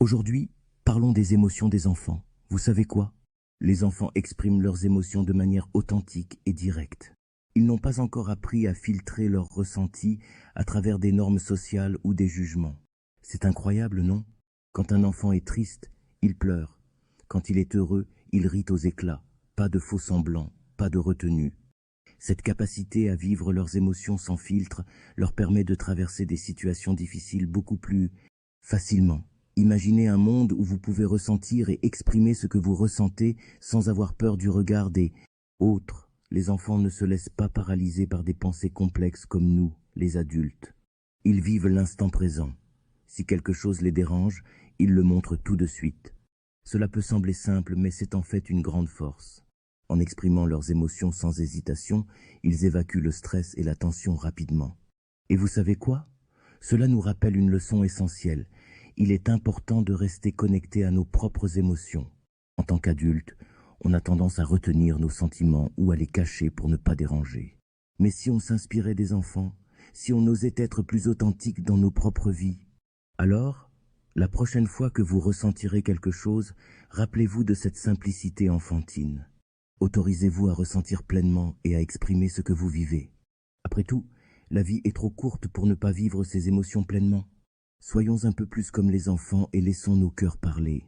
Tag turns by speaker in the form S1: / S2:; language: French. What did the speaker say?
S1: Aujourd'hui, parlons des émotions des enfants. Vous savez quoi? Les enfants expriment leurs émotions de manière authentique et directe. Ils n'ont pas encore appris à filtrer leurs ressentis à travers des normes sociales ou des jugements. C'est incroyable, non? Quand un enfant est triste, il pleure. Quand il est heureux, il rit aux éclats. Pas de faux semblants, pas de retenue. Cette capacité à vivre leurs émotions sans filtre leur permet de traverser des situations difficiles beaucoup plus facilement. Imaginez un monde où vous pouvez ressentir et exprimer ce que vous ressentez sans avoir peur du regard des autres. Les enfants ne se laissent pas paralyser par des pensées complexes comme nous, les adultes. Ils vivent l'instant présent. Si quelque chose les dérange, ils le montrent tout de suite. Cela peut sembler simple, mais c'est en fait une grande force. En exprimant leurs émotions sans hésitation, ils évacuent le stress et la tension rapidement. Et vous savez quoi? Cela nous rappelle une leçon essentielle. Il est important de rester connecté à nos propres émotions. En tant qu'adulte, on a tendance à retenir nos sentiments ou à les cacher pour ne pas déranger. Mais si on s'inspirait des enfants, si on osait être plus authentique dans nos propres vies, alors, la prochaine fois que vous ressentirez quelque chose, rappelez-vous de cette simplicité enfantine. Autorisez-vous à ressentir pleinement et à exprimer ce que vous vivez. Après tout, la vie est trop courte pour ne pas vivre ses émotions pleinement. Soyons un peu plus comme les enfants et laissons nos cœurs parler.